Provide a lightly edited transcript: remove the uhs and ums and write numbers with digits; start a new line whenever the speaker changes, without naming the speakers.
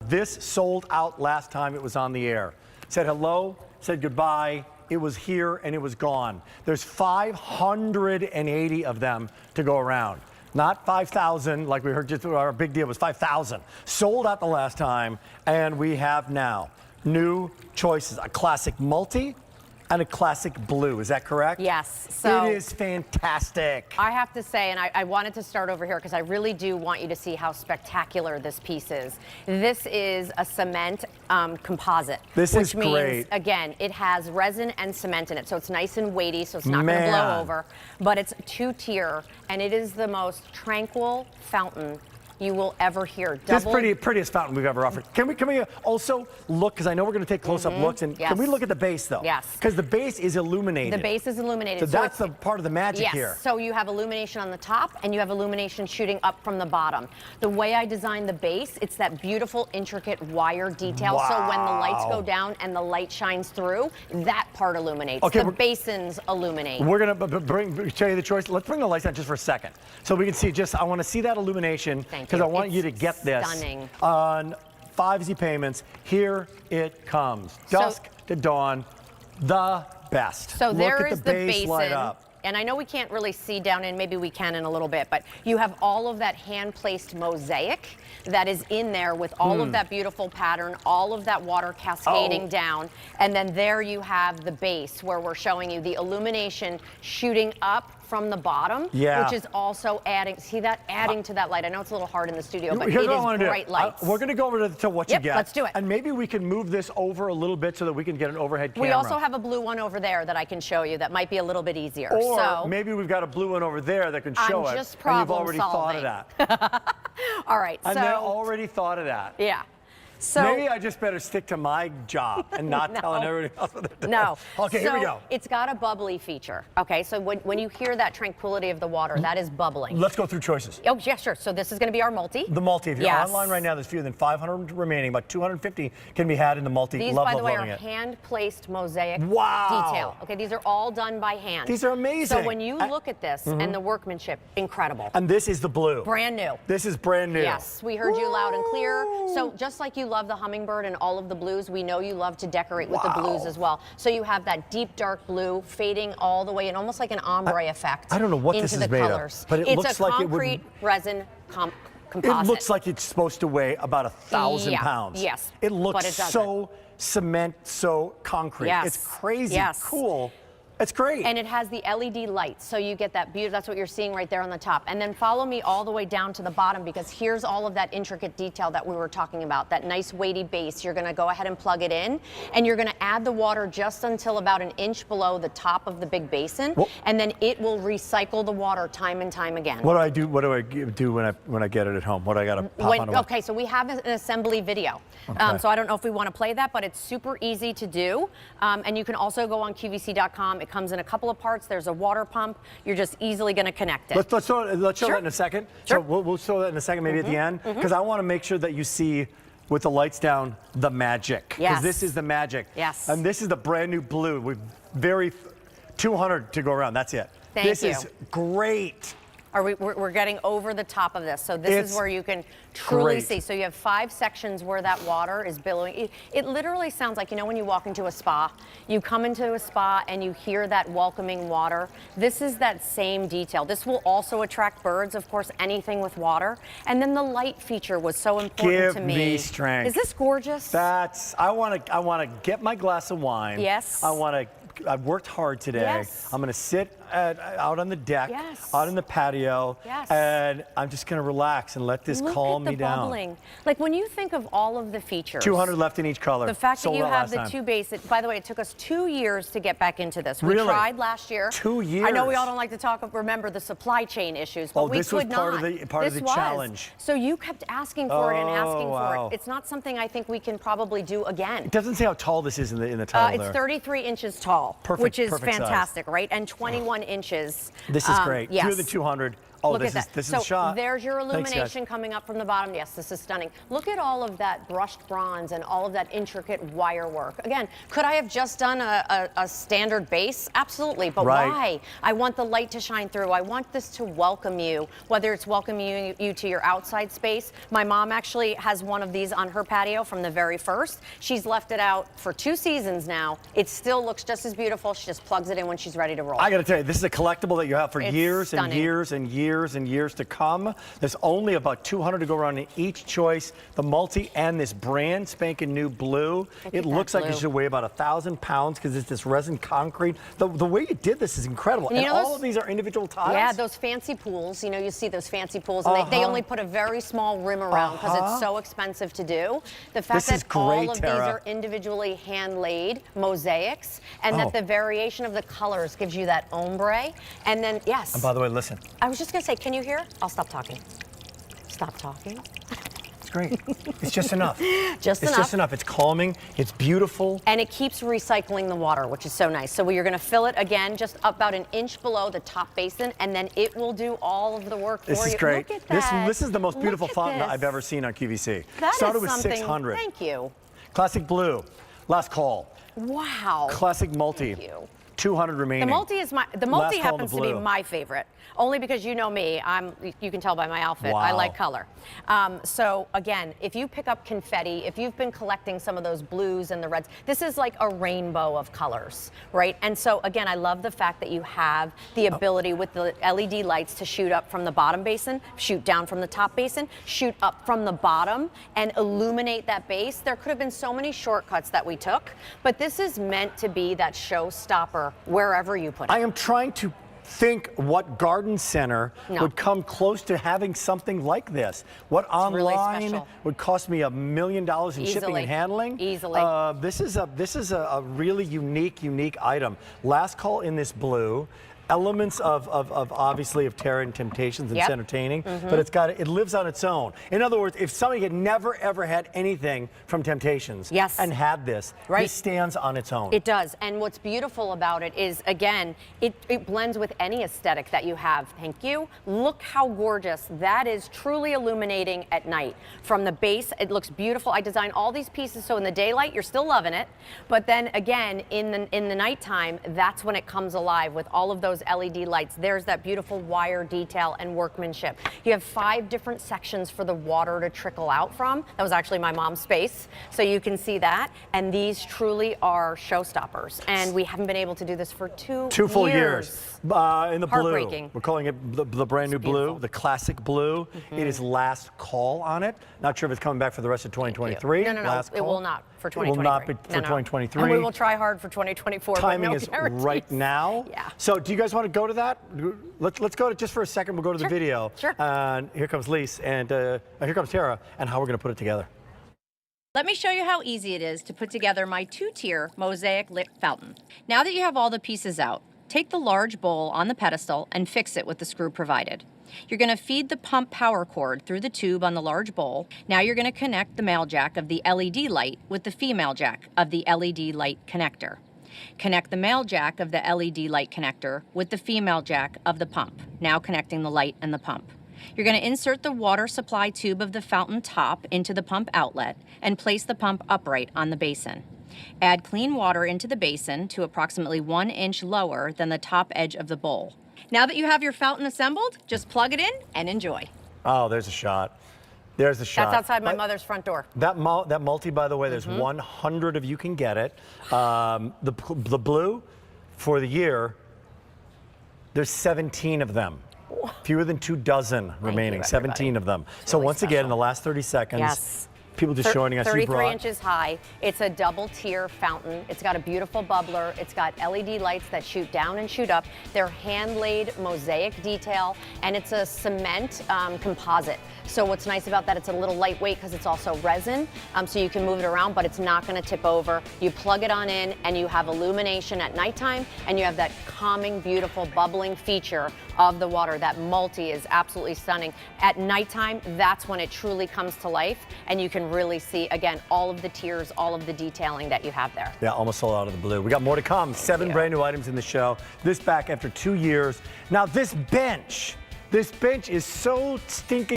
This sold out last time it was on the air. Said hello, said goodbye. It was here and it was gone. There's 580 of them to go around. Not 5,000 like we heard, just our big deal was 5,000. Sold out the last time, and we have now new choices. A classic multi and a classic blue, is that correct?
Yes. So
it is fantastic.
I have to say, and I wanted to start over here because I really do want you to see how spectacular this piece is. This is a cement composite.
This is
which means,
great.
Again, it has resin and cement in it, so it's nice and weighty, so it's not going to blow over. But it's two-tier, and it is the most tranquil fountain you will ever hear.
This prettiest fountain we've ever offered. Can we also look, because I know we're going to take close-up looks, and can we look at the base though?
Yes.
Because the base is illuminated.
The base is illuminated.
So that's the part of the magic here.
Yes, so you have illumination on the top, and you have illumination shooting up from the bottom. The way I designed the base, it's that beautiful, intricate wire detail.
Wow.
So when the lights go down and the light shines through, that part illuminates. Okay, the basins illuminate.
We're going to show you the choice. Let's bring the lights down just for a second. So we can see I want to see that illumination. Because I want you to get this on 5 easy payments. Here it comes. Dusk to dawn, the best.
So there is the
base light up.
And I know we can't really see down in, maybe we can in a little bit, but you have all of that hand-placed mosaic that is in there with all of that beautiful pattern, all of that water cascading down. And then there you have the base where we're showing you the illumination shooting up from the bottom, which is also adding, see that? Adding to that light. I know it's a little hard in the studio, but it is bright lights.
We're going to go over to what you get.
Let's do it.
And maybe we can move this over a little bit so that we can get an overhead camera.
We also have a blue one over there that I can show you that might be a little bit easier.
Or maybe we've got a blue one over there that can show it.
Just
and you've already
solving.
thought of that.
All right.
And they already thought of that.
Yeah. So
maybe I just better stick to my job and not telling everybody else what they're doing.
No.
Okay, here we go.
It's got a bubbly feature. Okay, so when you hear that tranquility of the water, that is bubbling.
Let's go through choices.
Oh, yeah, sure. So this is going to be our multi.
The multi. If you're online right now, there's fewer than 500 remaining. About 250 can be had in the multi.
These, by the way, are hand-placed mosaic detail. Okay, these are all done by hand.
These are amazing.
So when you look at this and the workmanship, incredible.
And this is the blue.
Brand new.
This is brand new.
Yes, we heard you loud and clear. So just like you love the hummingbird and all of the blues, we know you love to decorate with the blues as well. So you have that deep dark blue fading all the way in, almost like an ombre effect.
I don't know what this is made of, but it looks like
it's a concrete resin composite.
It looks like it's supposed to weigh about 1,000 pounds.
Yes.
It looks so cement, so concrete.
Yes.
It's crazy cool. It's great.
And it has the LED lights, so you get that beauty. That's what you're seeing right there on the top. And then follow me all the way down to the bottom, because here's all of that intricate detail that we were talking about, that nice weighty base. You're gonna go ahead and plug it in, and you're gonna add the water just until about an inch below the top of the big basin, and then it will recycle the water time and time again.
What do I do? What do I do when I get it at home? What do I gotta pop on?
Okay, so we have an assembly video. So I don't know if we want to play that, but it's super easy to do. And you can also go on QVC.com. It comes in a couple of parts. There's a water pump. You're just easily going to connect it.
Let's show that in a second.
Sure.
So we'll show that in a second, maybe at the end, because I want to make sure that you see, with the lights down, the magic. Because this is the magic.
Yes.
And this is the brand new blue. We've 200 to go around. That's it.
Thank you.
This is great.
We're getting over the top of this. So this is where you can truly see. So you have 5 sections where that water is billowing. It literally sounds like, you know, when you walk into a spa, you come into a spa and you hear that welcoming water. This is that same detail. This will also attract birds, of course, anything with water. And then the light feature was so important to me.
Give me strength.
Is this gorgeous?
I want to get my glass of wine.
Yes.
I've worked hard today.
Yes.
I'm going to sit out on the deck, out in the patio,
Yes.
and I'm just going to relax and let this calm me down.
Bubbling. Like when you think of all of the features.
200 left in each color.
The fact that
Sold
you
out
have
last
the
time.
2 base. By the way, it took us 2 years to get back into this. We
Really?
tried last year.
2 years.
I know we all don't like to remember the supply chain issues, but we
this was
could
part
not.
of the challenge.
So you kept asking for it and asking
wow.
for it. It's not something I think we can probably do again.
It doesn't say how tall this is in the title
It's 33 inches tall,
Perfect,
which is
perfect
fantastic,
size.
right? And 21 inches.
This is great.
Yes.
Fewer than 200. Oh,
Look
this
at
is
that.
this
so
is a shot.
There's your
Thanks,
illumination
guys.
coming up from the bottom. Yes, this is stunning. Look at all of that brushed bronze and all of that intricate wire work. Again, could I have just done a standard base? Absolutely, but
Right.
why? I want the light to shine through. I want this to welcome you, whether it's welcoming you to your outside space. My mom actually has one of these on her patio from the very first. She's left it out for 2 seasons now. It still looks just as beautiful. She just plugs it in when she's ready to roll.
I got to tell you, this is a collectible that you have for
It's
years and
stunning.
years and years and years to come. There's only about 200 to go around in each choice. The multi and this brand spanking new blue. It looks like it should weigh about 1,000 pounds because it's this resin concrete. The way you did this is incredible. And all of these are individual tiles?
Yeah, those fancy pools. You know, you see those fancy pools, and they only put a very small rim around because it's so expensive to do. The fact that all of these are individually hand-laid mosaics, and that the variation of the colors gives you that ombre. And then, yes.
And by the way, listen.
I was just going to say, can you hear? I'll stop talking. Stop talking.
It's great. It's just enough.
It's
just enough. It's calming. It's beautiful.
And it keeps recycling the water, which is so nice. So you're going to fill it again just about an inch below the top basin, and then it will do all of the work for you.
This is great.
Look at that.
This is the most beautiful fountain
this.
I've ever seen on QVC.
That
Started
is
with
something.
600.
Thank you.
Classic blue. Last call.
Wow.
Classic multi.
Thank you.
200 remaining.
The multi happens to be my favorite, only because you know me. You can tell by my outfit.
Wow.
I like color. So again, if you pick up confetti, if you've been collecting some of those blues and the reds, this is like a rainbow of colors, right? And so again, I love the fact that you have the ability with the LED lights to shoot up from the bottom basin, shoot down from the top basin, shoot up from the bottom, and illuminate that base. There could have been so many shortcuts that we took, but this is meant to be that showstopper wherever you put it.
I am trying to think what garden center would come close to having something like this. What online would cost me $1 million in shipping and handling?
Easily.
This is a really unique item. Last call in this blue. Elements of obviously of Terra and Temp-tations and Centertaining, but it lives on its own. In other words, if somebody had never ever had anything from Temp-tations and had this, this stands on its own.
It does, and what's beautiful about it is, again, it blends with any aesthetic that you have. Thank you. Look how gorgeous that is, truly illuminating at night. From the base, it looks beautiful. I designed all these pieces so in the daylight you're still loving it, but then again in the nighttime, that's when it comes alive with all of those LED lights. There's that beautiful wire detail and workmanship. You have 5 different sections for the water to trickle out from. That was actually my mom's space, so you can see that. And these truly are showstoppers. And we haven't been able to do this for 2
full years. In the blue, we're calling it the brand new blue, the classic blue. It is last call on it. Not sure if it's coming back for the rest of 2023.
No,
last
it
call.
will not for 2023.
It will not be for 2023.
And we will try hard for 2024.
Timing
but no
is
guarantees.
right now.
Yeah.
So do you guys want to go to that? Let's go to just for a second. We'll go to the video.
Sure.
And here comes Lise, and here comes Tara, and how we're going to put it together.
Let me show you how easy it is to put together my 2-tier mosaic lit fountain. Now that you have all the pieces out, take the large bowl on the pedestal and fix it with the screw provided. You're going to feed the pump power cord through the tube on the large bowl. Now you're going to connect the male jack of the LED light with the female jack of the LED light connector. Connect the male jack of the LED light connector with the female jack of the pump, now connecting the light and the pump. You're going to insert the water supply tube of the fountain top into the pump outlet and place the pump upright on the basin. Add clean water into the basin to approximately 1 inch lower than the top edge of the bowl. Now that you have your fountain assembled, just plug it in and enjoy.
Oh, there's a shot. There's a shot.
That's outside my mother's front door.
That multi, by the way, there's 100 of you can get it. The blue, for the year, there's 17 of them. Fewer than 2 dozen remaining, 17 of them.
It's
so
really
once again, in the last 30 seconds, people just joining us.
33 inches high. It's a double tier fountain. It's got a beautiful bubbler. It's got LED lights that shoot down and shoot up. They're hand-laid mosaic detail, and it's a cement composite. So what's nice about that, it's a little lightweight because it's also resin, so you can move it around, but it's not going to tip over. You plug it on in, and you have illumination at nighttime, and you have that calming, beautiful, bubbling feature of the water. That multi is absolutely stunning. At nighttime, that's when it truly comes to life, and you can really see, again, all of the tiers, all of the detailing that you have there.
Yeah, almost sold out of the blue. We got more to come. 7 brand new items in the show. This back after 2 years. Now this bench This bench is so stinking